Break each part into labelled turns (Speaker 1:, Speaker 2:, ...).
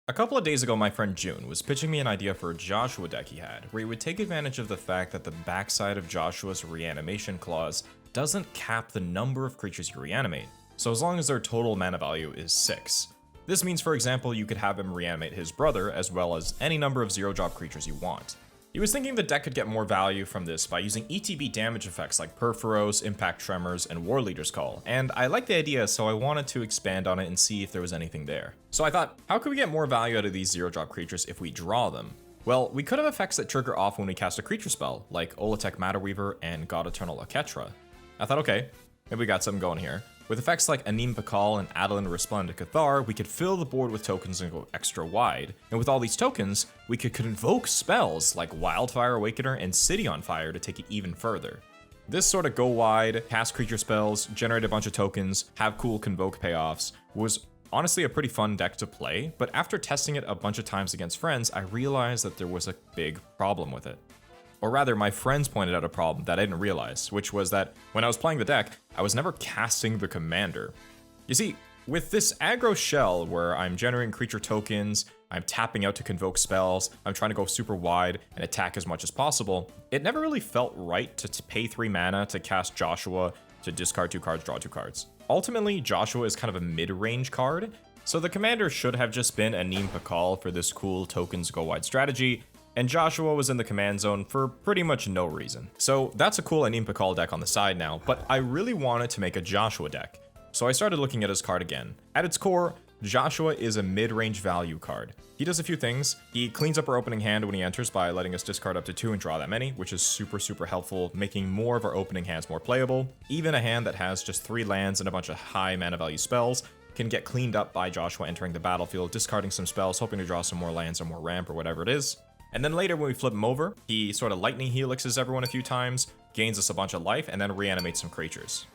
Speaker 1: A couple of days ago, my friend June was pitching me an idea for a Joshua deck he had, where he would take advantage of the fact that the backside of Joshua's reanimation clause doesn't cap the number of creatures you reanimate, so as long as their total mana value is 6. This means, for example, you could have him reanimate his brother as well as any number of 0-drop creatures you want. He was thinking the deck could get more value from this by using ETB damage effects like Perforos, Impact Tremors, and War Leader's Call, and I liked the idea, so I wanted to expand on it and see if there was anything there. So I thought, how could we get more value out of these 0-drop creatures if we draw them? Well, we could have effects that trigger off when we cast a creature spell, like Olatek Matterweaver and God Eternal Aketra. I thought, okay, maybe we got something going here. With effects like Anim Pakal and Adeline Resplendent Cathar, we could fill the board with tokens and go extra wide. And with all these tokens, we could convoke spells like Wildfire Awakener and City on Fire to take it even further. This sort of go wide, cast creature spells, generate a bunch of tokens, have cool convoke payoffs was honestly a pretty fun deck to play, but after testing it a bunch of times against friends, I realized that there was a big problem with it. Or rather, my friends pointed out a problem that I didn't realize, which was that when I was playing the deck, I was never casting the commander. You see, with this aggro shell where I'm generating creature tokens, I'm tapping out to convoke spells, I'm trying to go super wide and attack as much as possible, it never really felt right to pay 3 mana to cast Joshua to discard 2 cards, draw 2 cards. Ultimately, Joshua is kind of a mid-range card, so the commander should have just been Anim Pakal for this cool tokens go wide strategy, and Joshua was in the command zone for pretty much no reason. So that's a cool Anim Pakal deck on the side now, but I really wanted to make a Joshua deck. So I started looking at his card again. At its core, Joshua is a mid-range value card. He does a few things. He cleans up our opening hand when he enters by letting us discard up to 2 and draw that many, which is super helpful, making more of our opening hands more playable. Even a hand that has just 3 lands and a bunch of high mana value spells can get cleaned up by Joshua entering the battlefield, discarding some spells, hoping to draw some more lands or more ramp or whatever it is. And then later when we flip him over, he sort of lightning helixes everyone a few times, gains us a bunch of life, and then reanimates some creatures.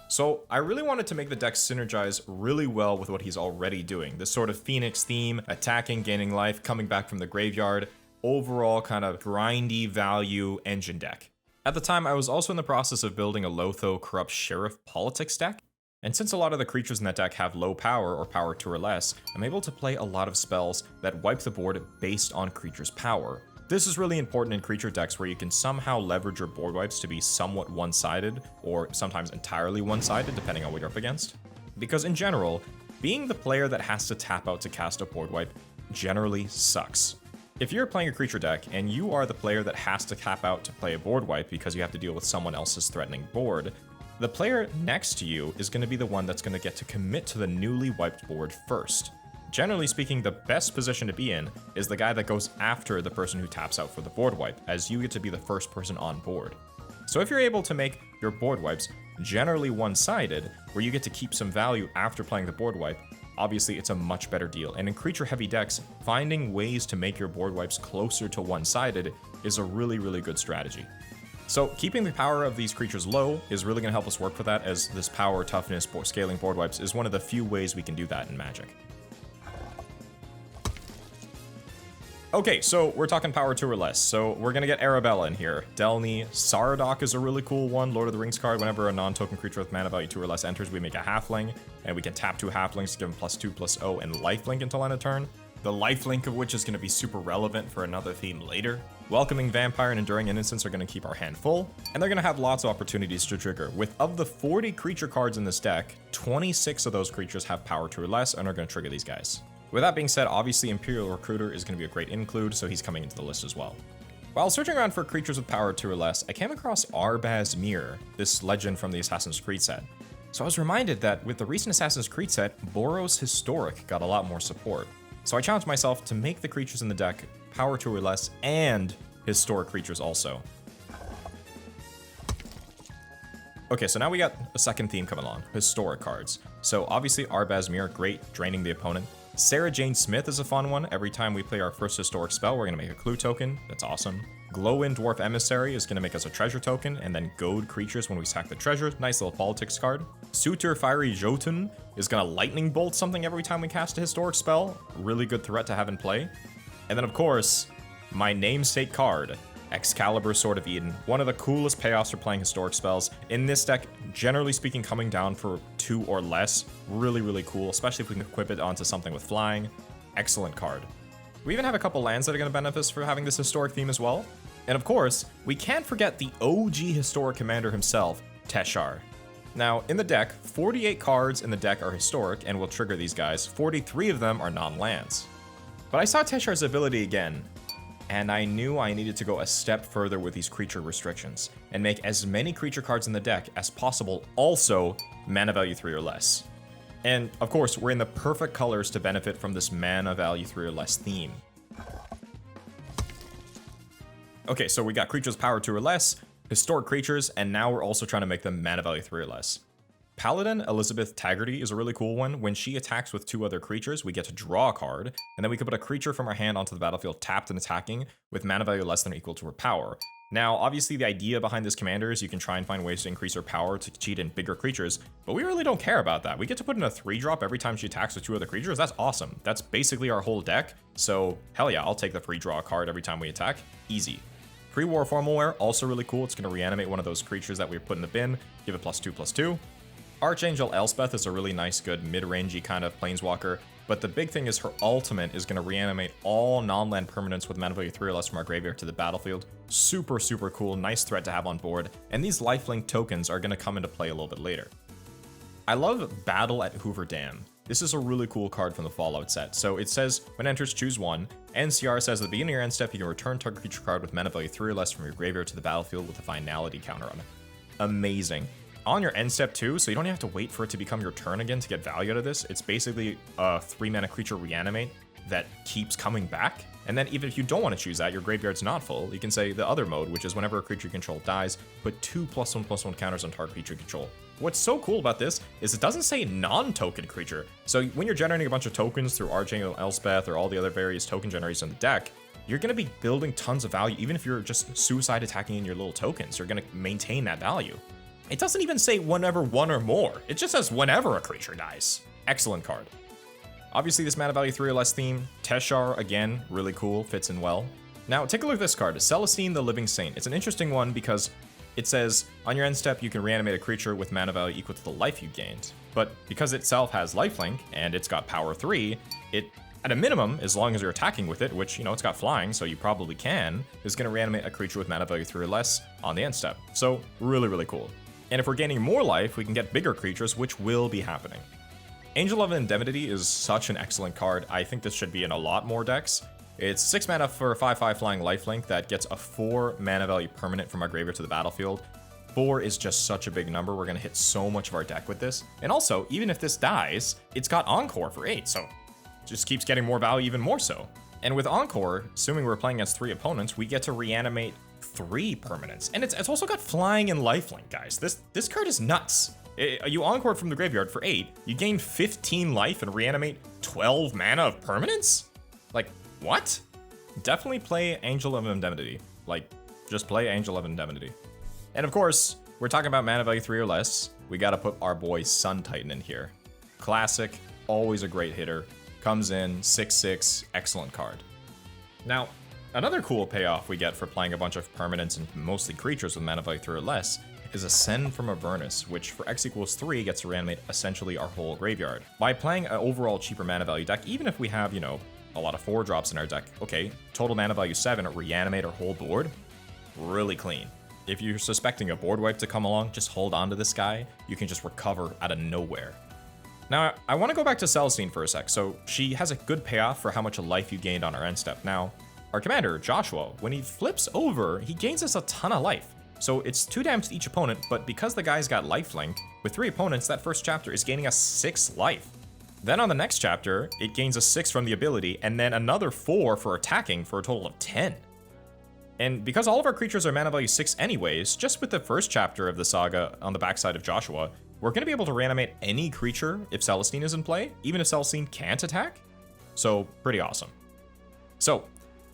Speaker 1: So I really wanted to make the deck synergize really well with what he's already doing. This sort of Phoenix theme, attacking, gaining life, coming back from the graveyard, overall kind of grindy value engine deck. At the time, I was also in the process of building a Lotho Corrupt Sheriff Politics deck. And since a lot of the creatures in that deck have low power or power 2 or less, I'm able to play a lot of spells that wipe the board based on creatures' power. This is really important in creature decks where you can somehow leverage your board wipes to be somewhat one-sided, or sometimes entirely one-sided depending on what you're up against. Because in general, being the player that has to tap out to cast a board wipe generally sucks. If you're playing a creature deck and you are the player that has to tap out to play a board wipe because you have to deal with someone else's threatening board, the player next to you is going to be the one that's going to get to commit to the newly wiped board first. Generally speaking, the best position to be in is the guy that goes after the person who taps out for the board wipe, as you get to be the first person on board. So if you're able to make your board wipes generally one-sided, where you get to keep some value after playing the board wipe, obviously it's a much better deal. And in creature-heavy decks, finding ways to make your board wipes closer to one-sided is a really good strategy. So keeping the power of these creatures low is really going to help us work for that, as this power, toughness, scaling board wipes is one of the few ways we can do that in Magic. Okay, so we're talking power 2 or less, so we're going to get Arabella in here. Delny, Saradoc is a really cool one, Lord of the Rings card. Whenever a non-token creature with mana value 2 or less enters, we make a halfling, and we can tap 2 halflings to give them +2/+0 and lifelink until end of turn. The lifelink of which is going to be super relevant for another theme later. Welcoming Vampire and Enduring Innocence are going to keep our hand full, and they're going to have lots of opportunities to trigger. With of the 40 creature cards in this deck, 26 of those creatures have power 2 or less and are going to trigger these guys. With that being said, obviously Imperial Recruiter is going to be a great include, so he's coming into the list as well. While searching around for creatures with power 2 or less, I came across Arbaz Mir, this legend from the Assassin's Creed set. So I was reminded that with the recent Assassin's Creed set, Boros Historic got a lot more support. So I challenged myself to make the creatures in the deck power 2 or less and historic creatures also. Okay, so now we got a second theme coming along, historic cards. So obviously Arbaz Mir, great, draining the opponent. Sarah Jane Smith is a fun one. Every time we play our first historic spell, we're going to make a clue token. That's awesome. Glow-in Dwarf Emissary is going to make us a treasure token, and then goad creatures when we sack the treasure. Nice little politics card. Suitor Fiery Jotun is going to lightning bolt something every time we cast a historic spell. Really good threat to have in play. And then, of course, my namesake card, Excalibur Sword of Eden. One of the coolest payoffs for playing historic spells. In this deck, generally speaking, coming down for 2 or less. Really cool, especially if we can equip it onto something with flying. excellent card. We even have a couple lands that are going to benefit us for having this historic theme as well. And of course, we can't forget the OG historic commander himself, Teshar. Now, in the deck, 48 cards in the deck are historic and will trigger these guys. 43 of them are non-lands. But I saw Teshar's ability again, and I knew I needed to go a step further with these creature restrictions and make as many creature cards in the deck as possible also mana value 3 or less. And of course, we're in the perfect colors to benefit from this mana value 3 or less theme. Okay, so we got creatures power 2 or less, historic creatures, and now we're also trying to make them mana value 3 or less. Paladin Elizabeth Taggarty is a really cool one. When she attacks with 2 other creatures, we get to draw a card, and then we can put a creature from our hand onto the battlefield tapped and attacking with mana value less than or equal to her power. Now, obviously the idea behind this commander is you can try and find ways to increase her power to cheat in bigger creatures, but we really don't care about that. We get to put in a 3-drop every time she attacks with 2 other creatures. That's awesome. That's basically our whole deck, so hell yeah, I'll take the free draw card every time we attack. Easy. Pre-war Formalware, also really cool. It's going to reanimate one of those creatures that we put in the bin, give it +2/+2. Archangel Elspeth is a really nice, good, mid-rangey kind of planeswalker, but the big thing is her ultimate is going to reanimate all non-land permanents with mana value 3 or less from our graveyard to the battlefield. Super, super cool, nice threat to have on board, and these lifelink tokens are going to come into play a little bit later. I love Battle at Hoover Dam. This is a really cool card from the Fallout set. So it says, when enters, choose 1. NCR says at the beginning of your end step, you can return target creature card with mana value 3 or less from your graveyard to the battlefield with a finality counter on it. Amazing. On your end step too, so you don't have to wait for it to become your turn again to get value out of this. It's basically a 3-mana creature reanimate that keeps coming back. And then even if you don't want to choose that, your graveyard's not full, you can say the other mode, which is whenever a creature you control dies, put 2 +1/+1 counters on target creature you control. What's so cool about this is it doesn't say non-token creature. So when you're generating a bunch of tokens through Archangel Elspeth or all the other various token generators in the deck, you're going to be building tons of value. Even if you're just suicide attacking in your little tokens, you're going to maintain that value. It doesn't even say whenever 1 or more. It just says whenever a creature dies. Excellent card. Obviously this mana value 3 or less theme, Teshar, again, really cool, fits in well. Now take a look at this card, Celestine the Living Saint. It's an interesting one because it says, on your end step, you can reanimate a creature with mana value equal to the life you gained. But because itself has lifelink, and it's got power 3, it, at a minimum, as long as you're attacking with it, which, you know, it's got flying, so you probably can, is going to reanimate a creature with mana value 3 or less on the end step. So, really, really cool. And if we're gaining more life, we can get bigger creatures, which will be happening. Angel of Indemnity is such an excellent card. I think this should be in a lot more decks. It's 6 mana for a 5/5 flying lifelink that gets a 4 mana value permanent from our graveyard to the battlefield. 4 is just such a big number. We're going to hit so much of our deck with this. And also, even if this dies, it's got Encore for 8, so it just keeps getting more value even more so. And with Encore, assuming we're playing against 3 opponents, we get to reanimate 3 permanents. And it's also got flying and lifelink, guys. This card is nuts. You Encore from the graveyard for 8, you gain 15 life and reanimate 12 mana of permanents? Like, what? Definitely play Angel of Indemnity. Like, just play Angel of Indemnity. And of course, we're talking about mana value 3 or less. We gotta put our boy Sun Titan in here. Classic, always a great hitter. Comes in, 6/6, excellent card. Now, another cool payoff we get for playing a bunch of permanents and mostly creatures with mana value 3 or less is Ascend from Avernus, which for X equals 3 gets to reanimate essentially our whole graveyard. By playing an overall cheaper mana value deck, even if we have, you know, a lot of 4-drops in our deck, okay, total mana value 7, reanimate our whole board, really clean. If you're suspecting a board wipe to come along, just hold on to this guy. You can just recover out of nowhere. Now, I want to go back to Celestine for a sec. So she has a good payoff for how much life you gained on our end step. Now, our commander, Joshua, when he flips over, he gains us a ton of life. So it's 2 damage to each opponent, but because the guy's got lifelink, with 3 opponents, that first chapter is gaining us 6 life. Then on the next chapter, it gains a 6 from the ability, and then another 4 for attacking for a total of 10. And because all of our creatures are mana value 6 anyways, just with the first chapter of the saga on the backside of Joshua, we're going to be able to reanimate any creature if Celestine is in play, even if Celestine can't attack. So, pretty awesome. So,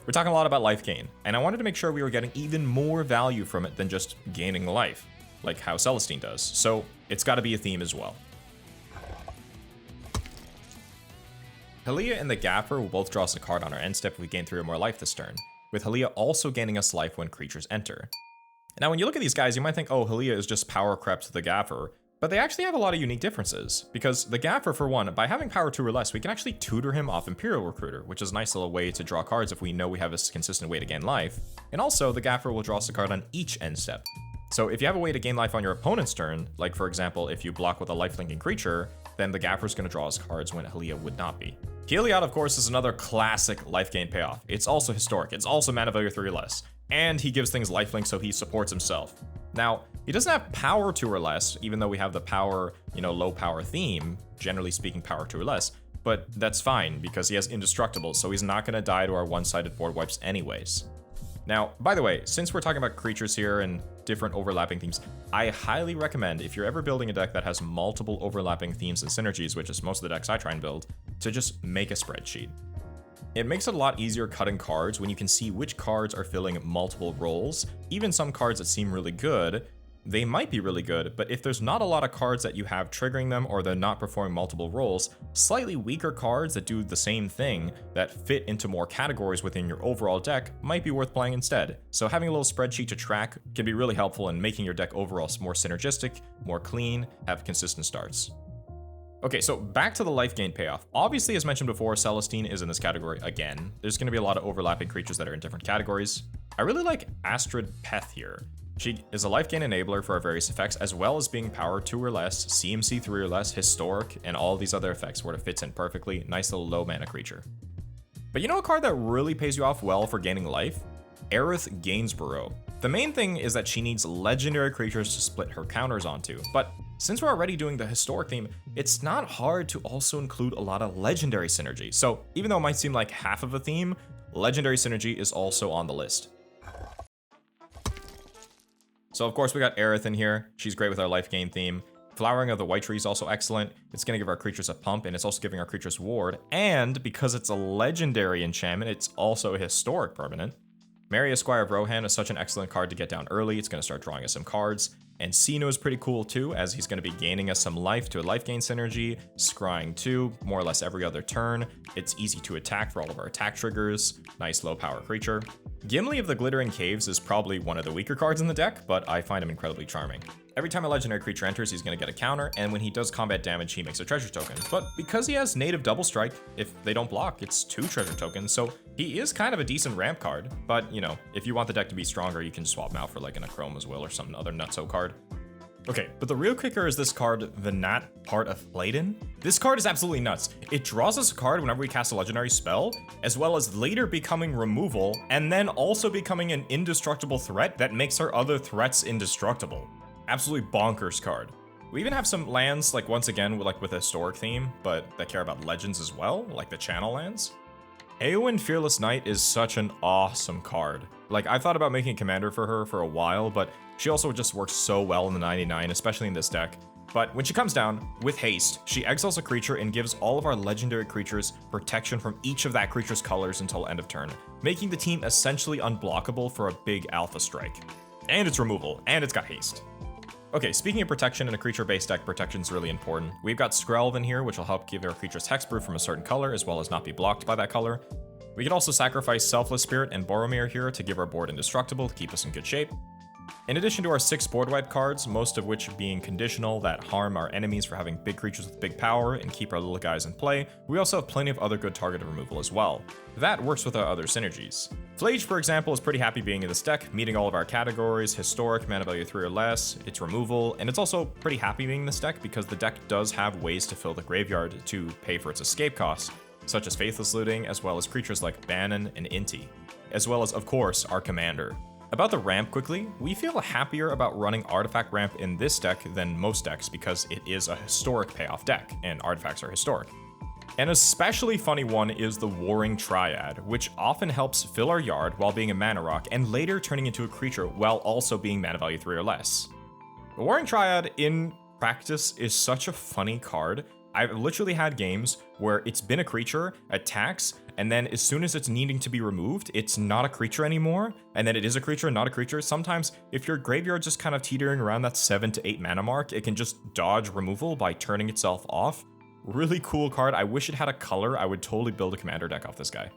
Speaker 1: we're talking a lot about life gain, and I wanted to make sure we were getting even more value from it than just gaining life, like how Celestine does. So, it's got to be a theme as well. Halia and the Gaffer will both draw us a card on our end step if we gain 3 or more life this turn, with Halia also gaining us life when creatures enter. Now, when you look at these guys, you might think, oh, Halia is just power crept to the Gaffer, But they actually have a lot of unique differences, because the Gaffer, for one, by having power 2 or less, we can actually tutor him off Imperial Recruiter, which is a nice little way to draw cards if we know we have a consistent way to gain life. And also, the Gaffer will draw us a card on each end step. So if you have a way to gain life on your opponent's turn, like for example, if you block with a lifelinking creature, then the Gaffer's going to draw us cards when Helia would not be. Heliod, of course, is another classic life gain payoff. It's also historic, it's also mana value 3 or less, and he gives things lifelink so he supports himself. Now, he doesn't have power 2 or less, even though we have the power, low power theme, generally speaking power 2 or less, but that's fine because he has indestructible, so he's not going to die to our one-sided board wipes anyways. Now, by the way, since we're talking about creatures here and different overlapping themes, I highly recommend, if you're ever building a deck that has multiple overlapping themes and synergies, which is most of the decks I try and build, to just make a spreadsheet. It makes it a lot easier cutting cards when you can see which cards are filling multiple roles. Even some cards that seem really good, they might be really good, but if there's not a lot of cards that you have triggering them or they're not performing multiple roles, slightly weaker cards that do the same thing that fit into more categories within your overall deck might be worth playing instead. So having a little spreadsheet to track can be really helpful in making your deck overall more synergistic, more clean, have consistent starts. Okay, so back to the life gain payoff. Obviously, as mentioned before, Celestine is in this category again. There's going to be a lot of overlapping creatures that are in different categories. I really like Astrid Peth here. She is a life gain enabler for our various effects, as well as being power 2 or less, CMC 3 or less, historic, and all these other effects where it fits in perfectly. Nice little low mana creature. But you know a card that really pays you off well for gaining life? Aerith Gainsborough. The main thing is that she needs legendary creatures to split her counters onto, but since we're already doing the historic theme, it's not hard to also include a lot of legendary synergy. So even though it might seem like half of a theme, legendary synergy is also on the list. So of course we got Aerith in here. She's great with our life gain theme. Flowering of the White Tree is also excellent. It's going to give our creatures a pump, and it's also giving our creatures ward. And because it's a legendary enchantment, it's also a historic permanent. Mary Esquire of Rohan is such an excellent card to get down early. It's going to start drawing us some cards. And Sino is pretty cool too, as he's going to be gaining us some life to a life gain synergy, scrying 2, more or less every other turn. It's easy to attack for all of our attack triggers. Nice low power creature. Gimli of the Glittering Caves is probably one of the weaker cards in the deck, but I find him incredibly charming. Every time a legendary creature enters, he's going to get a counter, and when he does combat damage, he makes a treasure token. But because he has native double strike, if they don't block, it's 2 treasure tokens, so he is kind of a decent ramp card. But, if you want the deck to be stronger, you can swap him out for like an Achroma's Will or some other nutso card. Okay, but the real kicker is this card, the Nat part of Laden. This card is absolutely nuts. It draws us a card whenever we cast a legendary spell, as well as later becoming removal, and then also becoming an indestructible threat that makes our other threats indestructible. Absolutely bonkers card. We even have some lands, like once again, with a historic theme, but that care about legends as well, like the channel lands. Eowyn Fearless Knight is such an awesome card. Like, I thought about making a commander for her for a while, but she also just works so well in the 99, especially in this deck. But when she comes down, with haste, she exiles a creature and gives all of our legendary creatures protection from each of that creature's colors until end of turn, making the team essentially unblockable for a big alpha strike. And it's removal, and it's got haste. Okay, speaking of protection, in a creature-based deck, protection is really important. We've got Skrelv in here, which will help give our creatures hexproof from a certain color, as well as not be blocked by that color. We can also sacrifice Selfless Spirit and Boromir here to give our board indestructible to keep us in good shape. In addition to our 6 board wipe cards, most of which being conditional that harm our enemies for having big creatures with big power and keep our little guys in play, we also have plenty of other good targeted removal as well. That works with our other synergies. Flage, for example, is pretty happy being in this deck, meeting all of our categories, historic, mana value 3 or less, it's removal, and it's also pretty happy being in this deck because the deck does have ways to fill the graveyard to pay for its escape costs, such as Faithless Looting, as well as creatures like Bannon and Inti, as well as, of course, our commander. About the ramp quickly, we feel happier about running Artifact Ramp in this deck than most decks because it is a historic payoff deck, and artifacts are historic. An especially funny one is the Warring Triad, which often helps fill our yard while being a mana rock and later turning into a creature while also being mana value 3 or less. The Warring Triad in practice is such a funny card. I've literally had games where it's been a creature, attacks, and then as soon as it's needing to be removed, it's not a creature anymore, and then it is a creature, not a creature. Sometimes, if your graveyard's just kind of teetering around that 7 to 8 mana mark, it can just dodge removal by turning itself off. Really cool card. I wish it had a color. I would totally build a commander deck off this guy.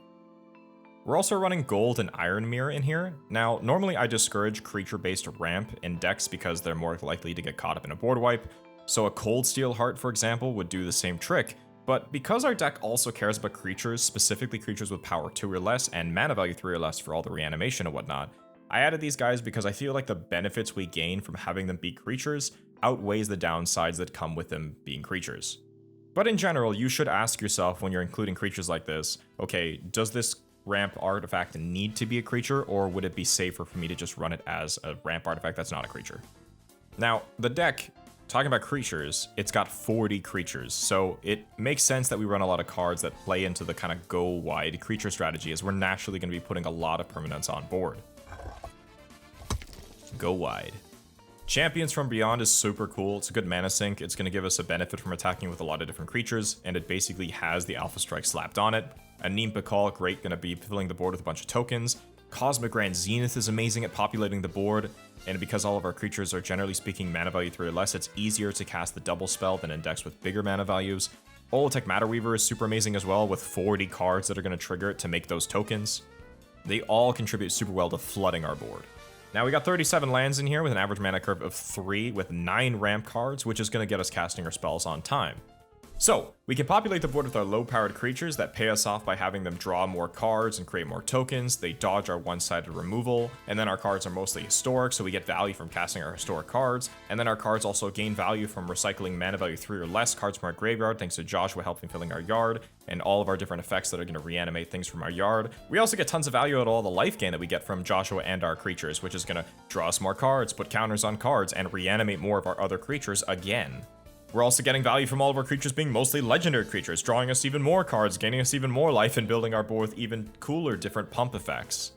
Speaker 1: We're also running Gold and Iron Mirror in here. Now, normally I discourage creature-based ramp in decks because they're more likely to get caught up in a board wipe, So a Cold Steel Heart, for example, would do the same trick, but because our deck also cares about creatures, specifically creatures with power 2 or less and mana value 3 or less for all the reanimation and whatnot, I added these guys because I feel like the benefits we gain from having them be creatures outweighs the downsides that come with them being creatures. But in general, you should ask yourself when you're including creatures like this, okay, does this ramp artifact need to be a creature, or would it be safer for me to just run it as a ramp artifact that's not a creature? Now, the deck, talking about creatures, it's got 40 creatures, so it makes sense that we run a lot of cards that play into the kind of go wide creature strategy, as we're naturally going to be putting a lot of permanents on board. Go wide. Champions from Beyond is super cool. It's a good mana sink. It's going to give us a benefit from attacking with a lot of different creatures, and it basically has the Alpha Strike slapped on it. Anim Pakal, great, going to be filling the board with a bunch of tokens. Cosmic Grand Zenith is amazing at populating the board, and because all of our creatures are generally speaking mana value 3 or less, it's easier to cast the double spell than in decks with bigger mana values. Holotech Matter Weaver is super amazing as well, with 40 cards that are going to trigger it to make those tokens. They all contribute super well to flooding our board. Now we got 37 lands in here with an average mana curve of 3 with 9 ramp cards, which is going to get us casting our spells on time. So, we can populate the board with our low-powered creatures that pay us off by having them draw more cards and create more tokens. They dodge our one-sided removal, and then our cards are mostly historic, so we get value from casting our historic cards, and then our cards also gain value from recycling mana value 3 or less cards from our graveyard thanks to Joshua helping filling our yard, and all of our different effects that are going to reanimate things from our yard. We also get tons of value out of all the life gain that we get from Joshua and our creatures, which is going to draw us more cards, put counters on cards, and reanimate more of our other creatures again. We're also getting value from all of our creatures being mostly legendary creatures, drawing us even more cards, gaining us even more life, and building our board with even cooler different pump effects.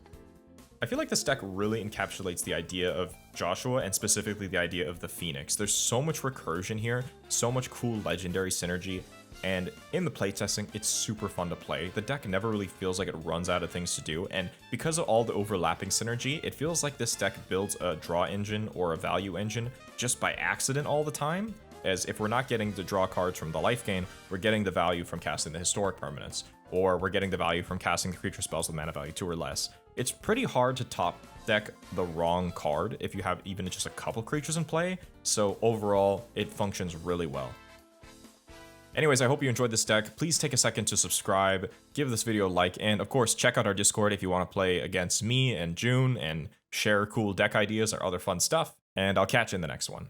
Speaker 1: I feel like this deck really encapsulates the idea of Joshua, and specifically the idea of the Phoenix. There's so much recursion here, so much cool legendary synergy, and in the playtesting, it's super fun to play. The deck never really feels like it runs out of things to do, and because of all the overlapping synergy, it feels like this deck builds a draw engine or a value engine just by accident all the time. As if we're not getting to draw cards from the life gain, we're getting the value from casting the historic permanents, or we're getting the value from casting the creature spells with mana value 2 or less. It's pretty hard to top deck the wrong card if you have even just a couple creatures in play, so overall, it functions really well. Anyways, I hope you enjoyed this deck. Please take a second to subscribe, give this video a like, and of course, check out our Discord if you want to play against me and June and share cool deck ideas or other fun stuff, and I'll catch you in the next one.